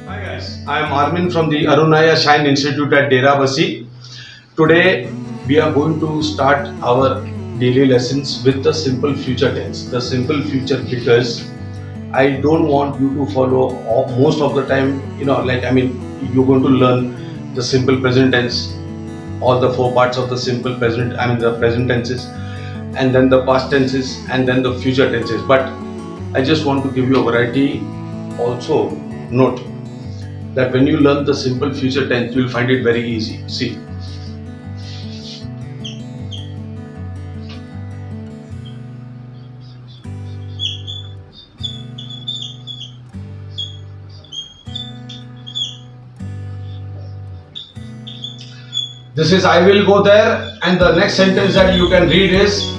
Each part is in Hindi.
Hi guys, I am Armin from the Arunaya Shine Institute at Deravasi. Today we are going to start our daily lessons with the simple future tense. The simple future because I don't want you to follow most of the time, you're going to learn the simple present tense, all the four parts of the simple present, the present tenses, and then the past tenses, and then the future tenses. But I just want to give you a variety. Also, note that when you learn the simple future tense, you will find it very easy. See, this is I will go there, and the next sentence that you can read is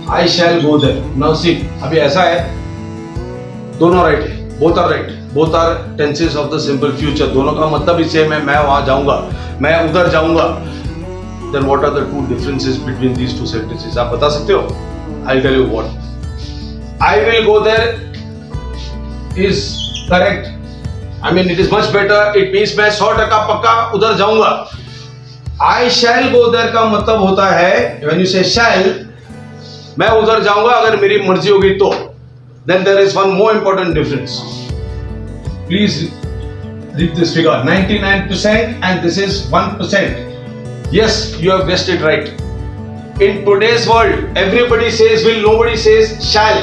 I shall go there. Now see, अभी ऐसा है, दोनों राइट है, both are right, both are tenses of the simple future. दोनों का मतलब ही सेम है, मैं वहां जाऊंगा, मैं उधर जाऊंगा. Then what are the two differences between these two sentences? आप बता सकते हो? I'll tell you what. I will go there is correct. It is much better. It means मैं 100% पक्का उधर जाऊंगा. I shall go there का मतलब होता है, when you say shall, मैं उधर जाऊंगा अगर मेरी मर्जी होगी तो. Then there is one more important difference. Please read this figure. 99% and this is 1%. Yes, you have guessed it right. In today's world, everybody says will, nobody says shall.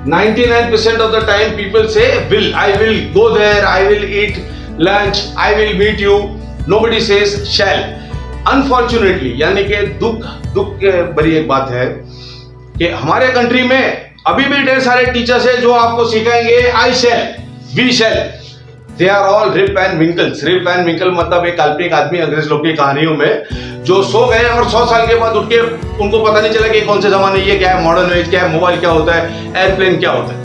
99% of the time people say will. I will go there, I will eat lunch, I will meet you. Nobody says shall. Unfortunately, यानी कि दुख बड़ी एक बात है कि हमारे कंट्री में अभी भी ढेर सारे टीचर्स हैं जो आपको सिखाएंगे I shall, we shall. They are all Rip and Winkles. Rip and Winkle मतलब एक काल्पनिक आदमी अंग्रेज लोग की कहानियों में जो सो गए और 100 साल के बाद उठ के उनको पता नहीं चला कि कौन से जमाने, ये क्या है, मॉडर्न एज क्या है, मोबाइल क्या होता है, एयरप्लेन क्या होता है.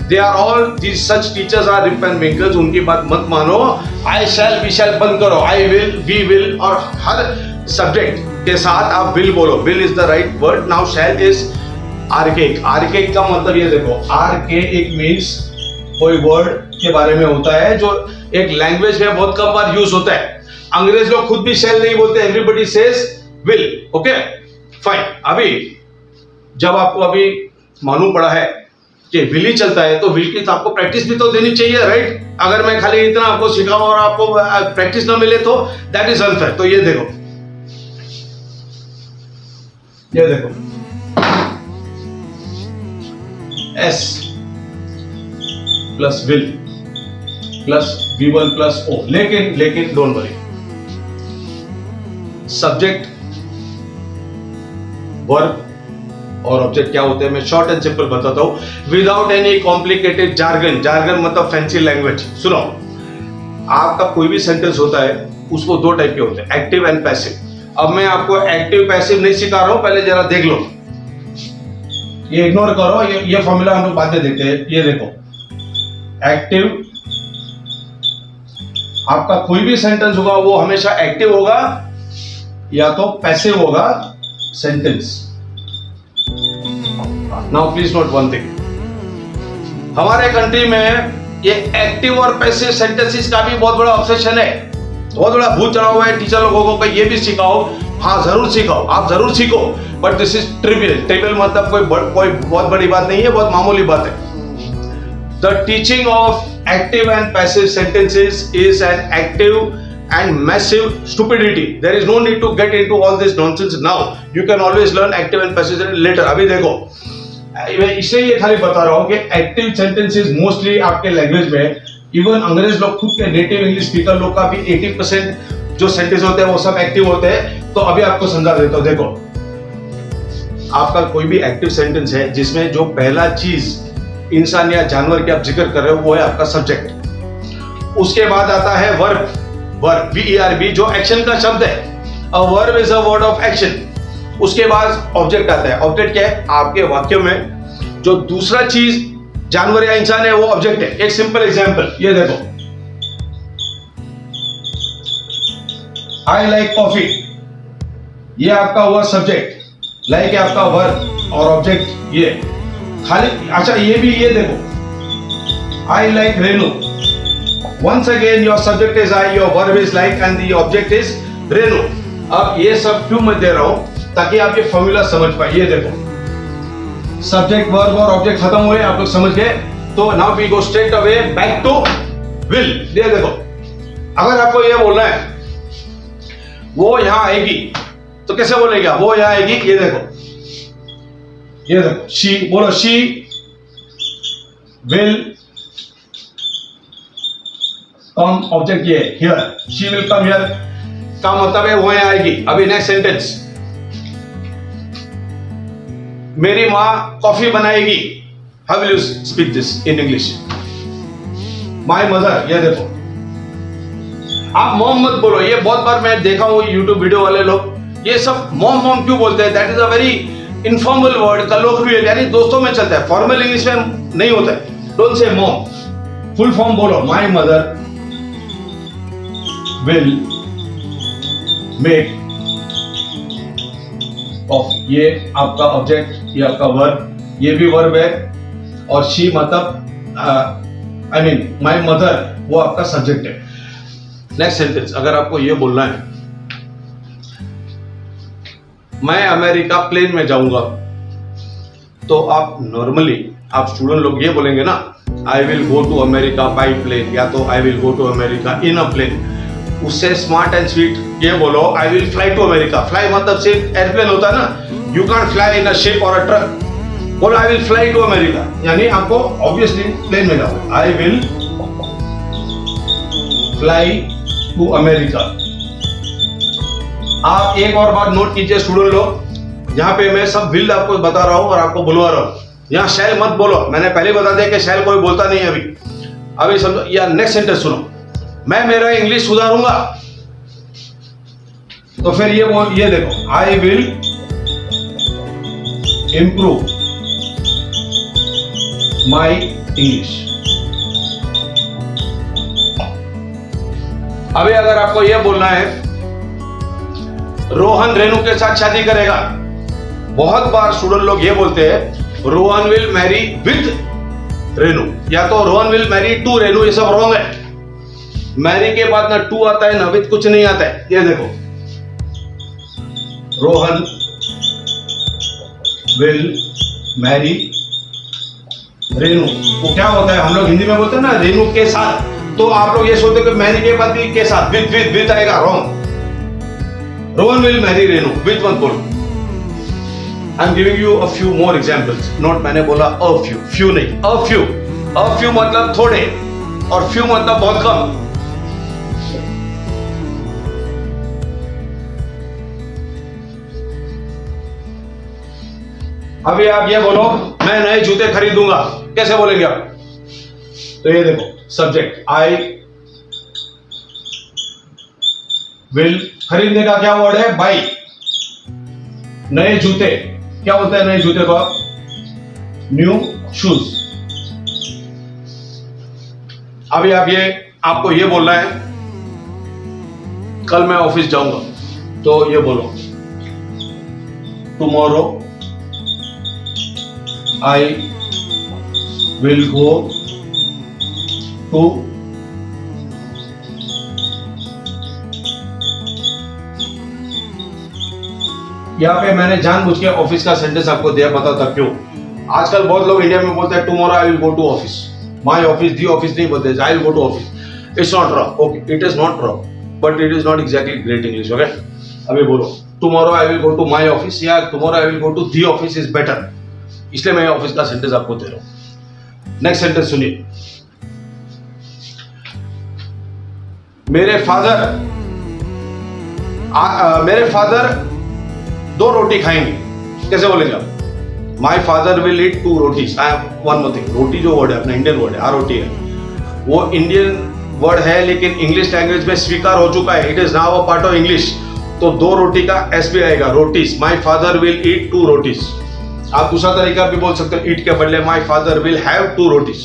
They are all these such teachers are Rip and Winkles. उनकी बात मत मानो. आई शैल, वी शैल बंद करो. आई विल, वी विल, और हर सब्जेक्ट के साथ आप विल बोलो. Will is the right word. Now shall is archaic. Archaic का मतलब ये देखो, आर्केक मीन्स कोई वर्ड के बारे में होता है जो एक लैंग्वेज में बहुत कम बार यूज होता है. अंग्रेज लोग खुद भी शैल नहीं बोलते. Everybody says will. Okay fine. अभी जब आपको अभी मालूम पड़ा है कि विल ही चलता है तो विल की तो आपको प्रैक्टिस भी तो देनी चाहिए, राइट? अगर मैं खाली इतना आपको सिखाऊं और आपको प्रैक्टिस ना मिले तो दैट इज अनफेयर. तो ये देखो, ये देखो, S plus will plus V1 plus O. लेकिन डोंट वरी, सब्जेक्ट, वर्ब और ऑब्जेक्ट क्या होते हैं मैं शॉर्ट एंड सिंपल बताता हूं without any complicated jargon. Jargon मतलब फैंसी लैंग्वेज. सुनो, आपका कोई भी सेंटेंस होता है उसको दो टाइप के होते हैं, एक्टिव एंड पैसिव. अब मैं आपको एक्टिव पैसिव नहीं सिखा रहा हूं, पहले जरा देख लो. ये इग्नोर करो, ये फॉर्मूला हम लोग बाद में देखते हैं. ये देखो, एक्टिव, आपका कोई भी सेंटेंस होगा वो हमेशा एक्टिव होगा या तो पैसिव होगा sentence. Now please note one thing, हमारे कंट्री में ये एक्टिव और पैसिव सेंटेंसेस का भी बहुत बड़ा ऑब्सेशन है, बहुत बड़ा भूत चढ़ा हुआ है टीचर लोगों को. ये भी सिखाओ, हाँ जरूर सिखाओ, आप जरूर सीखो, but this is trivial. Trivial मतलब कोई बहुत बड़ी बात नहीं है, बहुत मामूली बात है. The teaching of active and passive sentences is an active and massive stupidity. There is no need to get into all this nonsense now. You can always learn active and passive later. अभी देखो, इसलिए ये खाली बता रहा हूँ कि एक्टिव सेंटेंसेस मोस्टली आपके लैंग्वेज में, इवन अंग्रेज लोग खुद के नेटिव इंग्लिश स्पीकर लोग का भी 80% जो सेंटेंस होते हैं वो सब एक्टिव होते हैं. तो अभी आपको समझा देता हूँ. देखो, आपका कोई भी एक्टिव सेंटेंस है जिसमें जो पहला चीज इंसान या जानवर की आप जिक्र कर रहे हो वो है आपका सब्जेक्ट. उसके बाद आता है वर्ब. वर्ब VERB जो एक्शन का शब्द है. A verb is a word of action. उसके बाद ऑब्जेक्ट आता है. ऑब्जेक्ट क्या है? आपके वाक्य में जो दूसरा चीज जानवर या इंसान है वो ऑब्जेक्ट है. एक सिंपल एग्जांपल ये देखो, आई लाइक कॉफी, ये आपका हुआ सब्जेक्ट, लाइक है आपका वर्ब और ऑब्जेक्ट ये खाली. अच्छा ये भी, ये देखो, I like Renu, Once again, your subject is I, your verb is like, and the object is Renu. अब ये सब क्यों मैं दे रहा हूं ताकि आप ये फॉर्मूला समझ पाए. ये देखो, सब्जेक्ट वर्ब और ऑब्जेक्ट खत्म हुए, आप लोग समझ गए. तो now we go straight away back to will. ये देखो, अगर आपको ये बोलना है वो यहां आएगी तो कैसे बोलेगा? वो यहां आएगी. ये देखो, शी बोलो, शी विल कम. ऑब्जेक्ट ये here, she will come here का मतलब है वो यहां आएगी. अभी नेक्स्ट सेंटेंस, मेरी माँ कॉफी बनाएगी. How will you speak this in English? My mother. ये देखो, आप मॉम मत बोलो. ये बहुत बार मैं देखा हूं यूट्यूब वीडियो वाले लोग ये सब मॉम क्यों बोलते हैं? That is a very informal word, colloquial, यानी दोस्तों में चलता है, फॉर्मल इंग्लिश में नहीं होता है. Don't say mom. Full form बोलो, my mother will make coffee. ये आपका ऑब्जेक्ट, ये आपका वर्ब, ये भी वर्ब है. और शी मतलब आई मीन माय मदर, वो आपका सब्जेक्ट है. नेक्स्ट सेंटेंस, अगर आपको ये बोलना है मैं अमेरिका प्लेन में जाऊंगा, तो आप नॉर्मली आप स्टूडेंट लोग ये बोलेंगे ना, I will go to America by plane, या तो I will go to America in a plane. उससे स्मार्ट एंड स्वीट ये बोलो, I will fly to America. Fly मतलब सिर्फ एयरप्लेन होता है ना, you can fly in a ship और अ ट्रक. बोलो I will fly to America, यानी आपको ऑब्वियसली प्लेन में जाओ. I will fly to America. आप एक और बात नोट कीजिए स्टूडेंट लोग, यहाँ पे मैं सब विल आपको बता रहा हूं और आपको बुलवा रहा हूं. यहाँ शैल मत बोलो. मैंने पहले बता दिया कि शैल कोई बोलता नहीं है अभी समझो. या नेक्स्ट सेंटेंस सुनो, मैं मेरा इंग्लिश सुधारूंगा. तो फिर ये देखो, I will improve my English. अभी अगर आपको यह बोलना है रोहन रेनू के साथ शादी करेगा, बहुत बार स्टूडेंट लोग ये बोलते हैं Rohan will marry with Renu, या तो Rohan will marry to Renu. ये सब रॉन्ग है. मैरी के बाद ना टू आता है ना विद, कुछ नहीं आता है. ये देखो, रोहन विल मैरी रेनू. वो क्या होता है, हम लोग हिंदी में बोलते हैं ना रेनू के साथ, तो आप लोग ये सोचते हो कि मैरी के बाद भी के साथ विद आएगा. Wrong. Rohan will Mary Renu, with मत बोलो. I am giving you a few more examples. Note, मैंने बोला अ फ्यू नहीं, अ फ्यू मतलब थोड़े और फ्यू मतलब बहुत कम. अभी आप ये बोलो मैं नए जूते खरीदूंगा, कैसे बोलेंगे आप? तो ये देखो, सब्जेक्ट आई विल, खरीदने का क्या वर्ड है? बाई. नए जूते क्या होता है? नए जूते को आप न्यू शूज. अभी आपको ये बोलना है कल मैं ऑफिस जाऊंगा, तो ये बोलो tomorrow I will go to यहाँ पे मैंने जानबूझ के ऑफिस का सेंटेंस आपको दिया, बताता क्यों. आजकल बहुत लोग इंडिया में बोलते हैं tomorrow I will go to office. My office, the office नहीं बोलते, I will go to office. It's not wrong. Okay, it is not wrong, but it is not exactly great English. Okay, अभी बोलो tomorrow I will go to my office, या tomorrow I will go to the office is better. इसलिए मैं ऑफिस का सेंटेंस आपको दे रहा हूं. नेक्स्ट सेंटेंस सुनिए, मेरे फादर 2 रोटी खाएंगे, कैसे बोलेंगे आप? My father will eat 2 rotis. I have one more thing, रोटी जो वर्ड है अपना इंडियन वर्ड है, रोटी है, वो इंडियन वर्ड है लेकिन इंग्लिश लैंग्वेज में स्वीकार हो चुका है. It is now a part of English. तो 2 रोटी का एस भी आएगा, रोटीज. माई फादर विल ईट 2 रोटीज. आप दूसरा तरीका भी बोल सकते हो, ईट के बदले माई फादर विल हैव 2 रोटीज.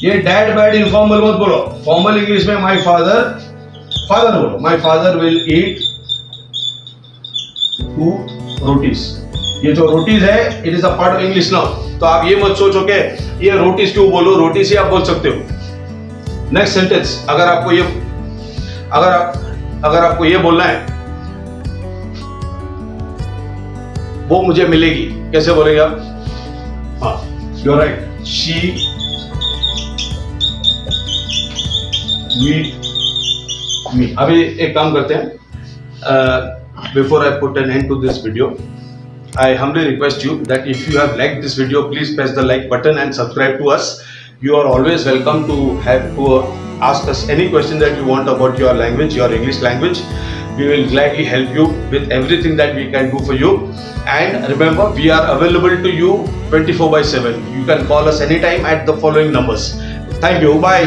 ये डैड बैड इनफॉर्मल मत बोलो. फॉर्मल इंग्लिश में माई फादर बोलो, माई फादर विल ईट 2 रोटीज. ये जो रोटीज है it is a part of English now. तो आप ये मत सोचो कि ये रोटीज क्यों बोलो, रोटी से आप बोल सकते हो. नेक्स्ट सेंटेंस, अगर आपको ये बोलना है वो मुझे मिलेगी, कैसे बोलेंगे आप? हाँ, you are right. She meet me. अभी एक काम करते हैं, before I put an end to this video, I humbly request you that if you have liked this video, please press the like button and subscribe to us. You are always welcome to ask us any question that you want about your language, your English language. We will gladly help you with everything that we can do for you. And remember, we are available to you 24/7. You can call us anytime at the following numbers. Thank you. Bye.